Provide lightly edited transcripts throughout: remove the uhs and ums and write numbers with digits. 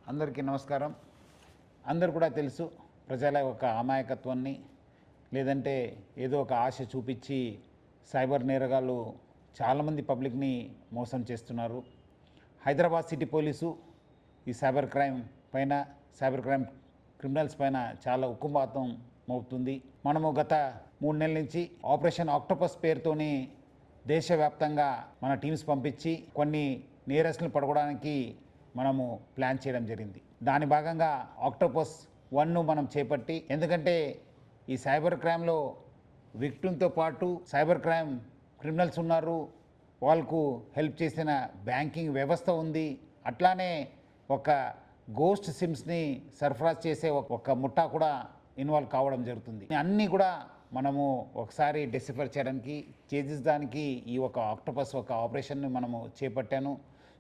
అందరికీ నమస్కారం. అందరు కూడా తెలుసు ప్రజల యొక్క అమాయకత్వాన్ని లేదంటే ఏదో ఒక ఆశ చూపించి సైబర్ నేరగాళ్ళు చాలామంది పబ్లిక్ని మోసం చేస్తున్నారు. హైదరాబాద్ సిటీ పోలీసు ఈ సైబర్ క్రైమ్ క్రిమినల్స్ పైన చాలా ఉక్కుపాతం మోపుతుంది. మనము గత 3 నెలల నుంచి ఆపరేషన్ ఆక్టోపస్ పేరుతోని దేశవ్యాప్తంగా మన టీమ్స్ పంపించి కొన్ని నేరస్తులను పట్టుకోవడానికి మనము ప్లాన్ చేయడం జరిగింది. దాని భాగంగా ఆక్టోపస్ 1ను మనం చేపట్టి, ఎందుకంటే ఈ సైబర్ క్రైమ్లో విక్టిమ్తో పాటు సైబర్ క్రైమ్ క్రిమినల్స్ ఉన్నారు, వాళ్ళకు హెల్ప్ చేసిన బ్యాంకింగ్ వ్యవస్థ ఉంది, అట్లానే ఒక గోస్ట్ సిమ్స్ని సరఫరా చేసే ఒక ముఠా కూడా ఇన్వాల్వ్ కావడం జరుగుతుంది. అన్నీ కూడా మనము ఒకసారి డెసిఫర్ చేయడానికి ఛేదించడానికి ఈ ఆక్టోపస్ ఆపరేషన్ని మనము చేపట్టాను.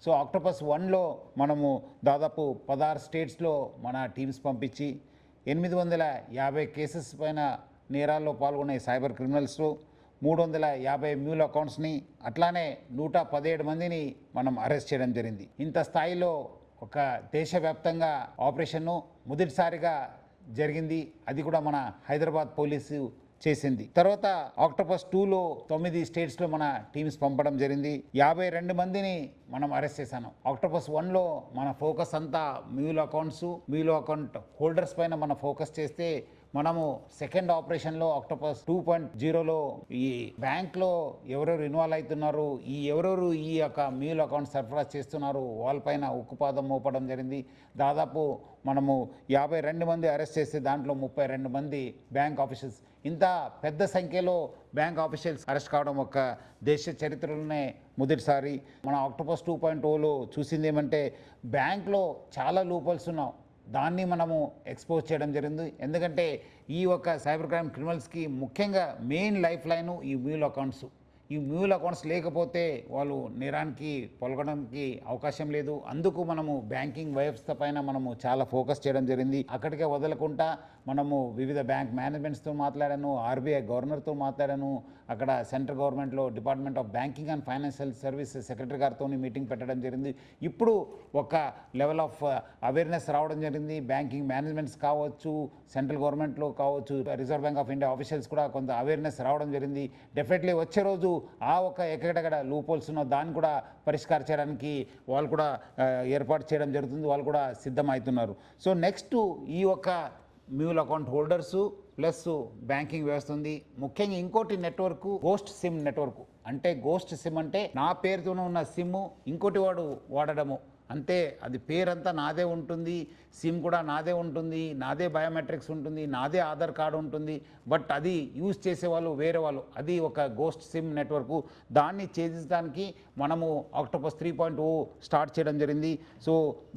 సో ఆక్టోపస్ 1లో మనము దాదాపు 16 స్టేట్స్లో మన టీమ్స్ పంపించి 850 కేసెస్ పైన నేరాల్లో పాల్గొనే సైబర్ క్రిమినల్స్లో 350 మ్యూల్ అకౌంట్స్ని అట్లానే 117 మందిని మనం అరెస్ట్ చేయడం జరిగింది. ఇంత స్థాయిలో ఒక దేశవ్యాప్తంగా ఆపరేషన్ను మొదటిసారిగా జరిగింది. అది కూడా మన హైదరాబాద్ పోలీసు చేసింది. తర్వాత ఆక్టోపస్ 2లో 9 స్టేట్స్లో మన టీమ్స్ పంపడం జరిగింది. 52 మందిని మనం అరెస్ట్ చేశాను. ఆక్టోపస్ 1లో మన ఫోకస్ అంతా మ్యూల్ అకౌంట్ హోల్డర్స్ పైన మన ఫోకస్ చేస్తే, మనము సెకండ్ ఆపరేషన్లో ఆక్టోపస్ 2.0లో ఈ బ్యాంక్లో ఎవరెవరు ఇన్వాల్వ్ అవుతున్నారు, ఎవరెవరు ఈ మ్యూల్ అకౌంట్ సరఫరా చేస్తున్నారు వాళ్ళపైన ఉక్కుపాదం మోపడం జరిగింది. దాదాపు మనము 52 మంది అరెస్ట్ చేస్తే దాంట్లో 32 మంది బ్యాంక్ ఆఫీషియల్స్. ఇంత పెద్ద సంఖ్యలో బ్యాంక్ ఆఫీషియల్స్ అరెస్ట్ కావడం ఒక దేశ చరిత్రలోనే మొదటిసారి. మన ఆక్టోపస్ 2.0లో చూసింది ఏమంటే, బ్యాంక్లో చాలా లూపోల్స్ ఉన్నాం, దాన్ని మనము ఎక్స్పోజ్ చేయడం జరిగింది. ఎందుకంటే ఈ సైబర్ క్రైమ్ క్రిమినల్స్కి ముఖ్యంగా మెయిన్ లైఫ్ లైను ఈ మ్యూల్ అకౌంట్స్. ఈ మ్యూల్ అకౌంట్స్ లేకపోతే వాళ్ళు నేరానికి పొలగడానికి అవకాశం లేదు. అందుకు మనము బ్యాంకింగ్ వ్యవస్థ పైన మనము చాలా ఫోకస్ చేయడం జరిగింది. అక్కడికే వదలకుండా మనము వివిధ బ్యాంక్ మేనేజ్మెంట్స్తో మాట్లాడాను, ఆర్బీఐ గవర్నర్తో మాట్లాడాను, అక్కడ సెంట్రల్ గవర్నమెంట్లో department of banking and financial services secretary గారితో మీటింగ్ పెట్టడం జరిగింది. ఇప్పుడు ఒక లెవెల్ ఆఫ్ అవేర్నెస్ రావడం జరిగింది. బ్యాంకింగ్ మేనేజ్మెంట్స్ కావచ్చు, సెంట్రల్ గవర్నమెంట్లో కావచ్చు, reserve bank of India officials కూడా కొంత అవేర్నెస్ రావడం జరిగింది. డెఫినెట్లీ వచ్చే రోజు ఎక్కడెక్కడ లూపోల్స్ ఉన్నో దాన్ని కూడా పరిష్కరించడానికి వాళ్ళు కూడా ఏర్పాటు చేయడం జరుగుతుంది. వాళ్ళు కూడా సిద్ధమవుతున్నారు. సో నెక్స్ట్ ఈ mule account holders plus banking వ్యవస్థ ఉంది. ముఖ్యంగా ఇంకోటి నెట్వర్క్, గోస్ట్ సిమ్ నెట్వర్క్. అంటే గోస్ట్ సిమ్ అంటే నా పేరుతోనే ఉన్న సిమ్ ఇంకోటి వాడు వాడడము, అంతే. అది పేరంతా నాదే ఉంటుంది, సిమ్ కూడా నాదే ఉంటుంది, నాదే బయోమెట్రిక్స్ ఉంటుంది, నాదే ఆధార్ కార్డు ఉంటుంది, బట్ అది యూజ్ చేసేవాళ్ళు వేరే వాళ్ళు. అది ఒక గోస్ట్ సిమ్ నెట్వర్క్. దాన్ని ఛేదించడానికి మనము ఆక్టోపస్ 3.0 స్టార్ట్ చేయడం జరిగింది. సో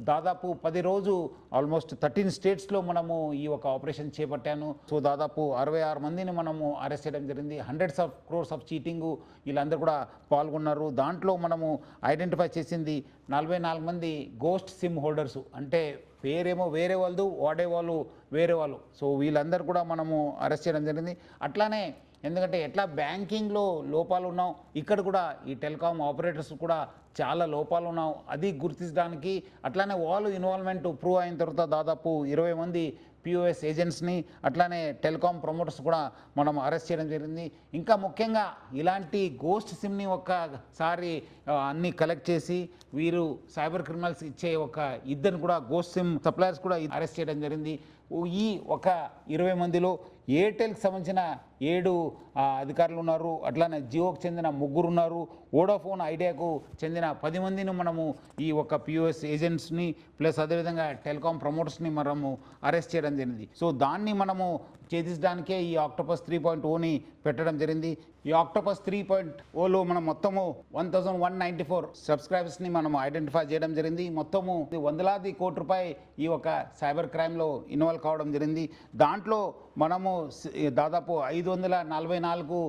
దాదాపు 10 రోజు ఆల్మోస్ట్ 13 స్టేట్స్లో మనము ఈ ఆపరేషన్ చేపట్టాను. సో దాదాపు 66 మందిని మనము అరెస్ట్ చేయడం జరిగింది. Hundreds of crores of cheating వీళ్ళందరూ కూడా పాల్గొన్నారు. దాంట్లో మనము ఐడెంటిఫై చేసింది 44 మంది గోస్ట్ సిమ్ హోల్డర్సు. అంటే పేరేమో వేరే వాళ్ళు, వాడేవాళ్ళు వేరే వాళ్ళు. సో వీళ్ళందరూ కూడా మనము అరెస్ట్ చేయడం జరిగింది. అట్లానే ఎందుకంటే ఎట్లా బ్యాంకింగ్లో లోపాలు ఉన్నాం, ఇక్కడ కూడా ఈ టెలికాం ఆపరేటర్స్ కూడా చాలా లోపాలు ఉన్నాం, అది గుర్తించడానికి. అట్లానే వాళ్ళు ఇన్వాల్వ్మెంట్ ప్రూవ్ అయిన తర్వాత దాదాపు 20 మంది పిఓఎస్ ఏజెంట్స్ని అట్లానే టెలికాం ప్రమోటర్స్ కూడా మనం అరెస్ట్ చేయడం జరిగింది. ఇంకా ముఖ్యంగా ఇలాంటి గోస్ట్ సిమ్ని ఒక్కసారి అన్నీ కలెక్ట్ చేసి వీరు సైబర్ క్రిమినల్స్ ఇచ్చే ఇద్దరిని కూడా గోస్ట్ సిమ్ సప్లయర్స్ కూడా అరెస్ట్ చేయడం జరిగింది. ఈ 20 మందిలో ఎయిర్టెల్కి సంబంధించిన 7 అధికారులు ఉన్నారు, అట్లానే జియోకి చెందిన 3 ఉన్నారు, వోడాఫోన్ ఐడియాకు చెందిన 10 మందిని మనము ఈ పిఓఎస్ ఏజెంట్స్ని ప్లస్ అదేవిధంగా టెలికాం ప్రమోటర్స్ని మనము అరెస్ట్ చేయడం జరిగింది. సో దాన్ని మనము ఛేదించడానికే ఈ ఆక్టోపస్ 3.0ని పెట్టడం జరిగింది. ఈ ఆక్టోపస్ 3.0లో మనం మొత్తము 1194 సబ్స్క్రైబర్స్ని మనం ఐడెంటిఫై చేయడం జరిగింది. మొత్తము వందలాది కోట్ల రూపాయలు ఈ సైబర్ క్రైమ్లో ఇన్వాల్వ్ కావడం జరిగింది. దాంట్లో మనము దాదాపు 544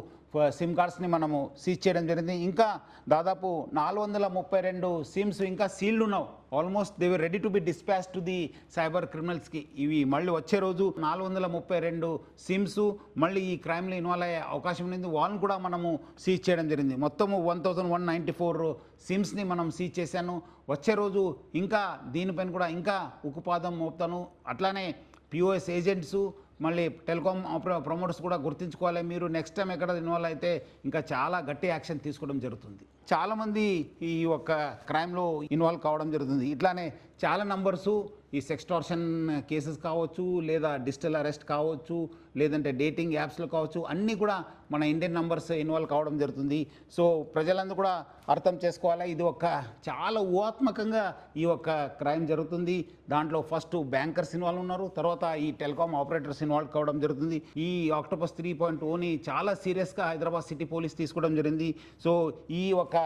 సిమ్ కార్డ్స్ని మనము సీజ్ చేయడం జరిగింది. ఇంకా దాదాపు 432 సిమ్స్ ఇంకా సీల్డ్ ఉన్నావు. Almost they were ready to be dispatch to the cyber క్రిమినల్స్కి. ఇవి మళ్ళీ వచ్చే రోజు 432 సిమ్స్ మళ్ళీ ఈ క్రైమ్లో ఇన్వాల్వ్ అయ్యే అవకాశం ఉంది. వాళ్ళని కూడా మనము సీజ్ చేయడం జరిగింది. మొత్తము 1194 సిమ్స్ని మనం సీజ్ చేశాను. వచ్చే రోజు ఇంకా దీనిపైన కూడా ఇంకా ఉక్కుపాదం మోపుతాను. అట్లానే పిఓఎస్ ఏజెంట్సు మళ్ళీ టెలికాం ప్రమోటర్స్ కూడా గుర్తుంచుకోవాలి. మీరు నెక్స్ట్ టైం ఎక్కడ ఇన్వాల్వ్ అయితే ఇంకా చాలా గట్టి యాక్షన్ తీసుకోవడం జరుగుతుంది. చాలామంది ఈ యొక్క క్రైమ్లో ఇన్వాల్వ్ కావడం జరుగుతుంది. ఇట్లానే చాలా నంబర్సు ఈ సెక్స్టార్షన్ కేసెస్ కావచ్చు, లేదా డిజిటల్ అరెస్ట్ కావచ్చు, లేదంటే డేటింగ్ యాప్స్లో కావచ్చు, అన్నీ కూడా మన ఇండియన్ నంబర్స్ ఇన్వాల్వ్ కావడం జరుగుతుంది. సో ప్రజలందరూ కూడా అర్థం చేసుకోవాలి. ఇది ఒక చాలా ఊహాత్మకంగా ఈ యొక్క క్రైమ్ జరుగుతుంది. దాంట్లో ఫస్ట్ బ్యాంకర్స్ ఇన్వాల్వ్ ఉన్నారు, తర్వాత ఈ టెలికాం ఆపరేటర్స్ ఇన్వాల్వ్ కావడం జరుగుతుంది. ఈ ఆక్టోపస్ 3.0ని చాలా సీరియస్గా హైదరాబాద్ సిటీ పోలీస్ తీసుకోవడం జరిగింది. సో ఈ ఒక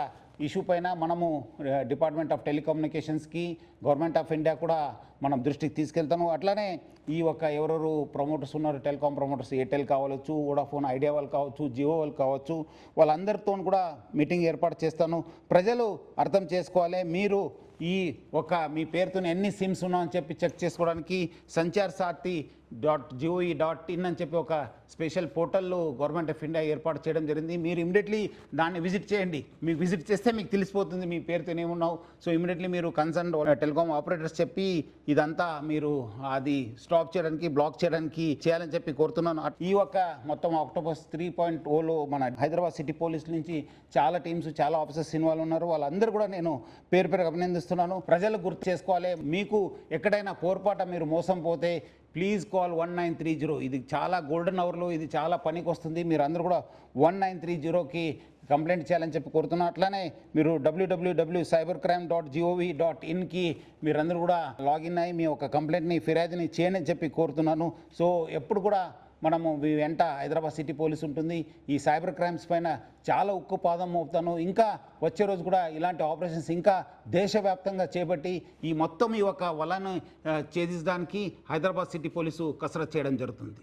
ఇష్యూ పైన మనము డిపార్ట్మెంట్ ఆఫ్ టెలికమ్యూనికేషన్స్కి, గవర్నమెంట్ ఆఫ్ ఇండియా కూడా మనం దృష్టికి తీసుకెళ్తాను. అట్లానే ఈ ఒక ఎవరెవరు ప్రమోటర్స్ ఉన్నారు, టెలికాం ప్రమోటర్స్, ఎయిర్టెల్ కావచ్చు, వోడాఫోన్ ఐడియా వాళ్ళు కావచ్చు, జియో వాళ్ళు కావచ్చు, వాళ్ళందరితో కూడా మీటింగ్ ఏర్పాటు చేస్తాను. ప్రజలు అర్థం చేసుకోవాలి. మీరు ఈ ఒక మీ పేరుతో ఎన్ని సిమ్స్ ఉన్నాయని చెప్పి చెక్ చేసుకోవడానికి sancharsati.gov.in అని చెప్పి ఒక special portal government of India ఏర్పాటు చేయడం జరిగింది. మీరు ఇమీడియట్లీ దాన్ని విజిట్ చేయండి. మీకు విజిట్ చేస్తే మీకు తెలిసిపోతుంది మీ పేరుతో ఏమున్నావు. సో ఇమీడియట్లీ మీరు కన్సర్న్ టెలికాం ఆపరేటర్స్ చెప్పి ఇదంతా మీరు అది స్టాప్ చేయడానికి, బ్లాక్ చేయడానికి చేయాలని చెప్పి కోరుతున్నాను. ఈ ఒక మొత్తం ఆక్టోపస్ 3.0లో మన హైదరాబాద్ సిటీ పోలీస్ నుంచి చాలా టీమ్స్, చాలా ఆఫీసర్స్ ఇన్వాల్వ్ ఉన్నారు. వాళ్ళందరూ కూడా నేను పేరు పేరు అభినందిస్తున్నాను. ప్రజలు గుర్తు చేసుకోవాలి. మీకు ఎక్కడైనా పొరపాట మీరు మోసం పోతే ప్లీజ్ కాల్ 1930. ఇది చాలా గోల్డెన్ అవర్లో ఇది చాలా పనికి వస్తుంది. మీరు అందరూ కూడా 1930కి కంప్లైంట్ చేయాలని చెప్పి కోరుతున్నాను. అట్లానే మీరు www.cybercrime.gov.inకి మీరందరూ కూడా లాగిన్ అయ్యి మీ యొక్క కంప్లైంట్ని, ఫిర్యాదుని చేయని చెప్పి కోరుతున్నాను. సో ఎప్పుడు కూడా మనము వెంట హైదరాబాద్ సిటీ పోలీస్ ఉంటుంది. ఈ సైబర్ క్రైమ్స్ పైన చాలా ఉక్కు పాదం మోపుతాను. ఇంకా వచ్చే రోజు కూడా ఇలాంటి ఆపరేషన్స్ ఇంకా దేశవ్యాప్తంగా చేపట్టి ఈ మొత్తం ఈ యొక్క వలను ఛేదించడానికి హైదరాబాద్ సిటీ పోలీసు కసరత్తు చేయడం జరుగుతుంది.